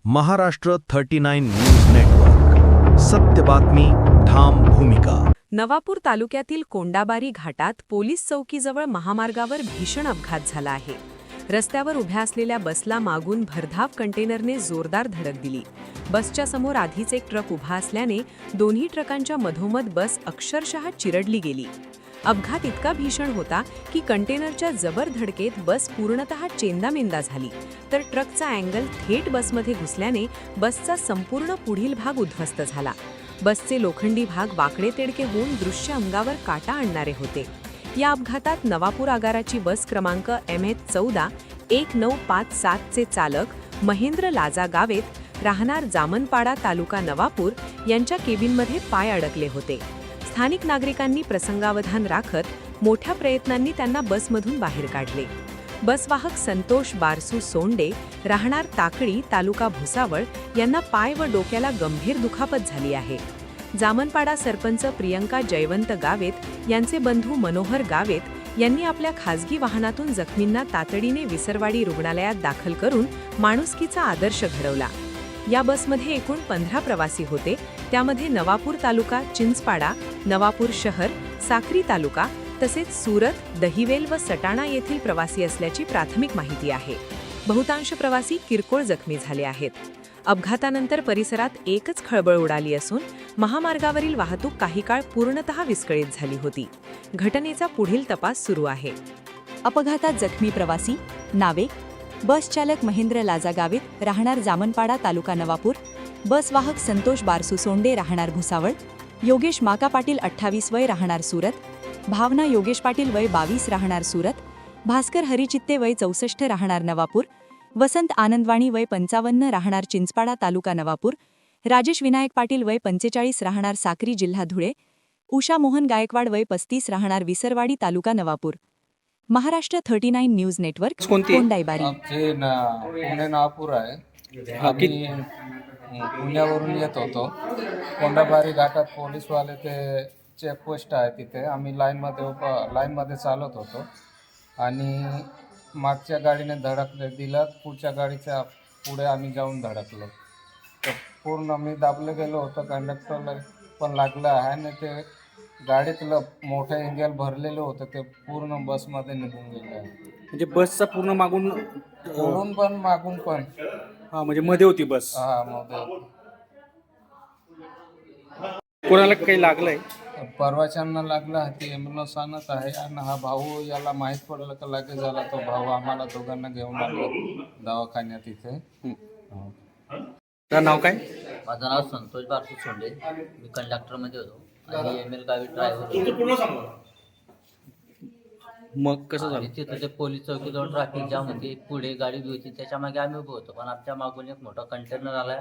Maharashtra 39 news network. सत्य बातमी, ठाम भूमिका. नवापूर तालुक्यातील कोंडाबारी घाटात पोलीस चौकीजवळ महामार्गावर भीषण अपघात झाला आहे. रस्त्यावर उभ्या असलेल्या बसला मागून भरधाव कंटेनरने जोरदार धडक दिली. बसच्या समोर आधीच एक ट्रक उभा असल्याने दोन्ही ट्रकांच्या मधोमध बस अक्षरशः चिरडली गेली. अपघात इतका भीषण होता की कंटेनरच्या जबर धडकेत बस पूर्णतः चेंदामेंदा झाली, तर ट्रकचा अँगल थेट बसमध्ये घुसल्याने बसचा संपूर्ण पुढील भाग उद्ध्वस्त झाला. बसचे लोखंडी भाग वाकडे तेडके होऊन दृश्य अंगावर काटा आणणारे होते. या अपघातात नवापूर आगाराची बस क्रमांक MH141957 चे चालक महेंद्र लाजा गावेत राहणार जामनपाडा तालुका नवापूर यांच्या केबिनमध्ये पाय अडकले होते. स्थानिक नागरिकांनी प्रसंगावधान राखत मोठ्या प्रयत्नांनी त्यांना बसमधून बाहेर काढले. बसवाहक संतोष बारसू सोंडे राहणार ताकळी तालुका भुसावळ यांना पाय व डोक्याला गंभीर दुखापत झाली आहे. जामनपाडा सरपंच प्रियंका जयवंत गावेत यांचे बंधू मनोहर गावेत यांनी आपल्या खासगी वाहनातून जखमींना तातडीने विसरवाडी रुग्णालयात दाखल करून माणुसकीचा आदर्श घडवला. या बसमध्ये एकूण 15 प्रवासी होते. त्यामध्ये नवापूर तालुका, चिंचपाडा, नवापूर शहर, साक्री तालुका तसेच सुरत, दहिवेल व सटाणा येथील प्रवासी असल्याची प्राथमिक माहिती आहे. बहुतांश प्रवासी किरकोळ जखमी झाले आहेत. अपघातानंतर परिसरात एकच खळबळ उडाली असून महामार्गावरील वाहतूक काही काळ पूर्णतः विस्कळीत झाली होती. घटनेचा पुढील तपास सुरू आहे. अपघातात जखमी प्रवासी नावे बस चालक महेंद्र लाजा गावित राहणार जामनपाडा तालुका नवापूर, बसवाहक संतोष बारसू सोंडे राहणार भुसावळ, योगेश माका पाटील 28 वय राहणार सुरत, भावना योगेश पाटील वय 22 राहणार सुरत, भास्कर हरिचित्ते वय 64 राहणार नवापूर, वसंत आनंदवाणी वय 55 राहणार चिंचपाडा तालुका नवापूर, राजेश विनायक पाटील वय 45 राहणार साक्री जिल्हा धुळे, उषा मोहन गायकवाड वय 35 राहणार विसरवाडी तालुका नवापूर. Maharashtra 39 news network, Kondaibari. पुणे नागपूर आहे. आम्ही पुण्यावरून येत होतो. कोंडाबारी घाटात पोलीसवाले ते चेकपोस्ट आहे, तिथे आम्ही लाईनमध्ये चालत होतो आणि मागच्या गाडीने दिलं. पुढच्या गाडीच्या पुढे आम्ही जाऊन धडकलो. तर पूर्ण मी दाबले गेलो होतो. कंडक्टरला पण लागलं आहे आणि ते गाडीतलं मोठं एंगल भरलेलं होतं, ते पूर्ण बसमध्ये निघून गेलं आहे. म्हणजे बसचा पूर्ण मागून पुढून पण मागून पण. हा, म्हणजे मध्ये होती बस. हा, मध्ये. कोणाला काही लागलंय? परवाच्यांना लागलं आहे. ती ॲम्ब्युलन्स आणत आहे आणि हा भाऊ, याला माहीत पडलं का लगेच झाला तो भाऊ आम्हाला दोघांना घेऊन आलो दवाखान्यात इथे. तर नाव काय? माझं नाव संतोष बारसू सोंडे. मी कंडक्टरमध्ये होतो आणि ML गावी ड्रायव्हर. मग कसं झालं? तिथं ते पोलीस चौकीजवळ ट्रॅफिक जाम होती. पुढे गाडी उभी होती, त्याच्या मागे आम्ही उभं होतो. पण आमच्या मागून एक मोठा कंटेनर आला.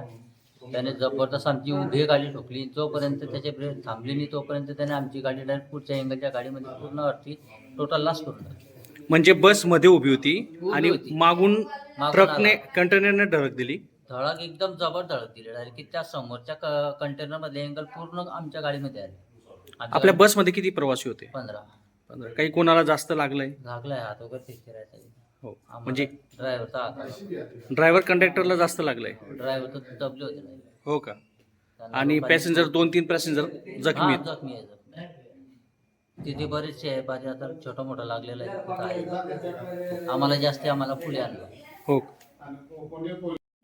त्याने जबरदस्त आमची उभी गाडी ठोकली. जोपर्यंत त्याचे ब्रेक थांबली नाही तोपर्यंत त्याने आमची गाडी डायरेक्ट पुढच्या एंगलच्या गाडीमध्ये पूर्ण अर्थी टोटल लॉस करून टाकली. म्हणजे बस मध्ये उभी होती आणि मागून ट्रकने कंटेनरने धडक दिली. धडक एकदम जबर धडक दिली डायरेक्ट, की त्या समोरच्या कंटेनर मधले एंगल पूर्ण आमच्या गाडीमध्ये आले. आपल्या बसमध्ये किती प्रवासी होते? 15. काही कोणाला जास्त लागलंय? लागलाय हात वगैरे फिरायचा. हो, म्हणजे ड्रायव्हरचा हात, ड्रायव्हर कंडक्टरला जास्त लागलंय. ड्रायव्हर तर दबले होते. हो का? आणि पॅसेंजर 2-3 पॅसेंजर जखमी आहेत. जखमी आहे. तिथे बरेचसे आहे. बाजी आता छोटा मोठा लागलेला आहे. आम्हाला पुढे आणलं. हो.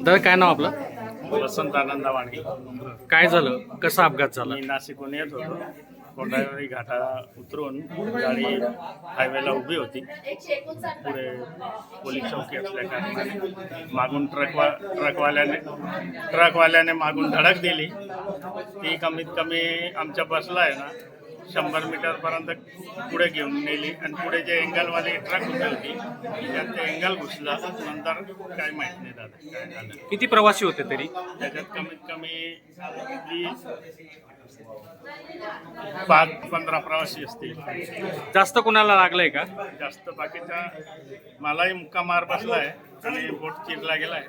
दादा, काय नाव आपलं? वसंत आनंदवाणी. काय झालं? कसा अपघात झाला? मी नाशिकहून येत होतो. कोंडाबारी घाटा उतरून गाडी हायवेला उभी होती. पुढे पोलीस चौकी असल्या कारणाने मागून ट्रकवाल्याने मागून धडक दिली. ती कमीत कमी आमच्या बसला आहे ना 100 मीटरपर्यंत पुढे घेऊन नेली आणि पुढे जे एंगलवाली ट्रक उभी होती त्यात ते एंगल घुसला. नंतर काय माहीत नाही दादा काय झालं. किती प्रवासी होते तरी? त्याच्यात कमीत कमी 5-15 प्रवासी असतील. जास्त कोणाला लागलंय का? जास्त बाकीचा मलाही मुक्का मार बसलाय आणि बोट चिरला गेलाय.